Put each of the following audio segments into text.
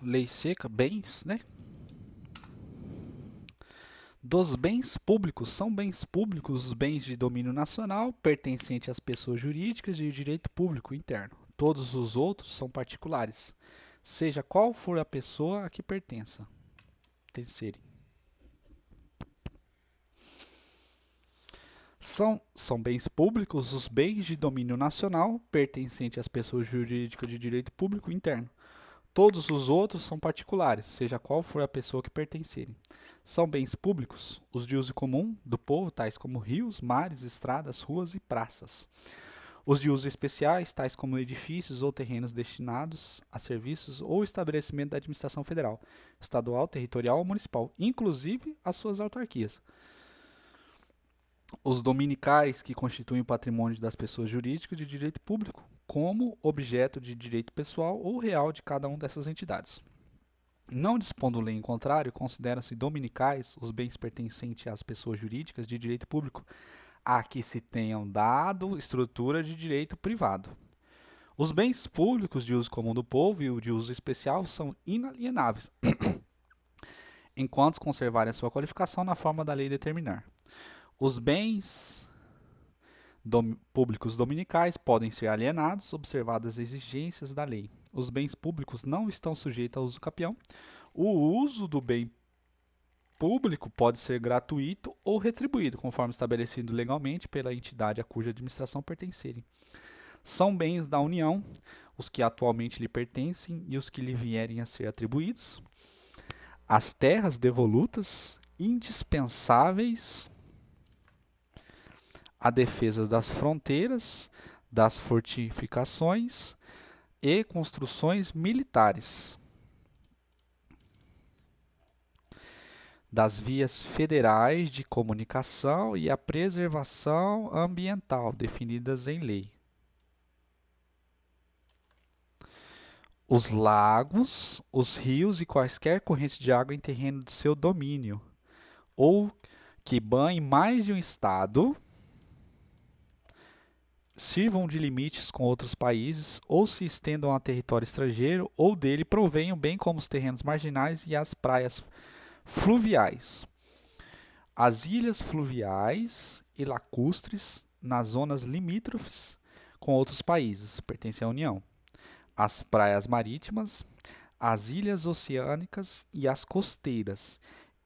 Lei seca, bens, né? Dos bens públicos, são bens públicos os bens de domínio nacional pertencentes às pessoas jurídicas de direito público interno. Todos os outros são particulares, seja qual for a pessoa a que pertença. Terceiro. São bens públicos os bens de domínio nacional pertencentes às pessoas jurídicas de direito público interno. Todos os outros são particulares, seja qual for a pessoa que pertencerem. São bens públicos os de uso comum do povo, tais como rios, mares, estradas, ruas e praças. Os de uso especiais, tais como edifícios ou terrenos destinados a serviços ou estabelecimento da administração federal, estadual, territorial ou municipal, inclusive as suas autarquias. Os dominicais, que constituem o patrimônio das pessoas jurídicas de direito público, como objeto de direito pessoal ou real de cada uma dessas entidades. Não dispondo lei em contrário, consideram-se dominicais os bens pertencentes às pessoas jurídicas de direito público a que se tenham dado estrutura de direito privado. Os bens públicos de uso comum do povo e o de uso especial são inalienáveis, enquanto conservarem a sua qualificação na forma da lei determinar. Os bens públicos dominicais podem ser alienados, observadas as exigências da lei. Os bens públicos não estão sujeitos ao uso capião. O uso do bem público pode ser gratuito ou retribuído, conforme estabelecido legalmente pela entidade a cuja administração pertencerem. São bens da União, os que atualmente lhe pertencem e os que lhe vierem a ser atribuídos. As terras devolutas, indispensáveis à defesa das fronteiras, das fortificações e construções militares, das vias federais de comunicação e a preservação ambiental definidas em lei. Os lagos, os rios e quaisquer correntes de água em terreno de seu domínio, ou que banhem mais de um estado, sirvam de limites com outros países, ou se estendam a território estrangeiro, ou dele provenham, bem como os terrenos marginais e as praias fluviais. As ilhas fluviais e lacustres nas zonas limítrofes com outros países, pertencem à União. As praias marítimas, as ilhas oceânicas e as costeiras,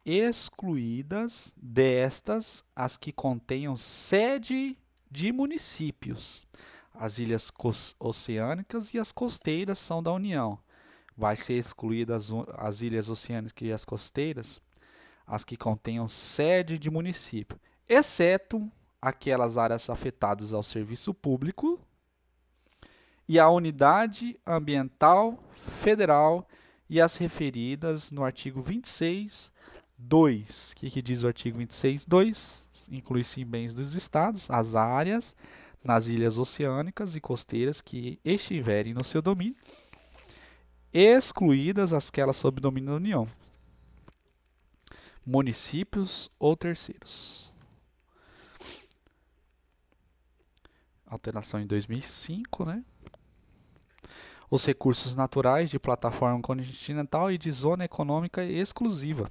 excluídas destas as que contenham sede de municípios. As ilhas oceânicas e as costeiras são da União. Vai ser excluídas as ilhas oceânicas e as costeiras, as que contenham sede de município, exceto aquelas áreas afetadas ao serviço público e à unidade ambiental federal e as referidas no artigo 26, 2. O que diz o artigo 26, 2? Inclui-se em bens dos estados, as áreas nas ilhas oceânicas e costeiras que estiverem no seu domínio, excluídas aquelas sob domínio da União, municípios ou terceiros. Alteração em 2005, né? Os recursos naturais de plataforma continental e de zona econômica exclusiva,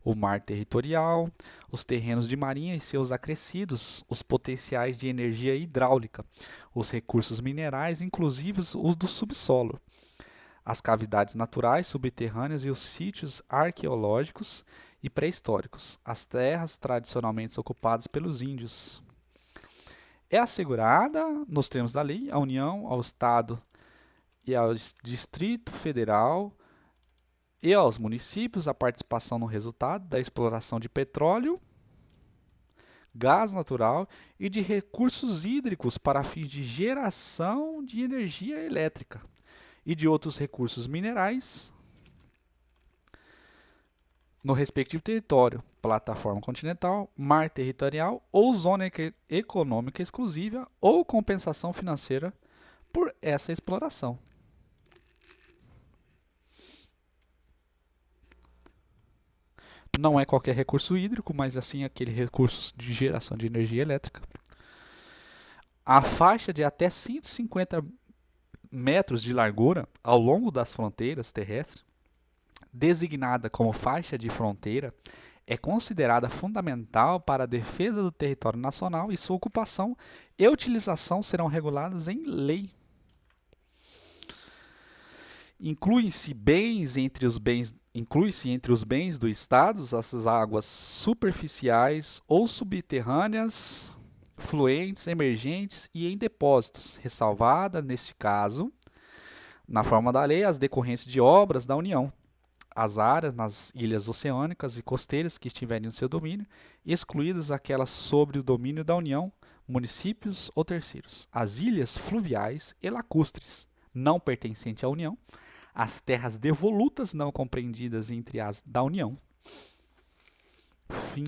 o mar territorial, os terrenos de marinha e seus acrescidos, os potenciais de energia hidráulica, os recursos minerais, inclusive os do subsolo, as cavidades naturais subterrâneas e os sítios arqueológicos e pré-históricos, as terras tradicionalmente ocupadas pelos índios. É assegurada, nos termos da lei, à União, ao Estado e ao Distrito Federal e aos municípios a participação no resultado da exploração de petróleo, gás natural e de recursos hídricos para fins de geração de energia elétrica e de outros recursos minerais no respectivo território, plataforma continental, mar territorial ou zona econômica exclusiva ou compensação financeira por essa exploração. Não é qualquer recurso hídrico, mas assim aquele recurso de geração de energia elétrica. A faixa de até 150 metros de largura ao longo das fronteiras terrestres designada como faixa de fronteira, é considerada fundamental para a defesa do território nacional e sua ocupação e utilização serão reguladas em lei. Inclui-se entre os bens do Estado as águas superficiais ou subterrâneas, fluentes, emergentes e em depósitos, ressalvada, neste caso, na forma da lei, as decorrências de obras da União, as áreas nas ilhas oceânicas e costeiras que estiverem no seu domínio, excluídas aquelas sobre o domínio da União, municípios ou terceiros, as ilhas fluviais e lacustres, não pertencentes à União, as terras devolutas não compreendidas entre as da União. Fim.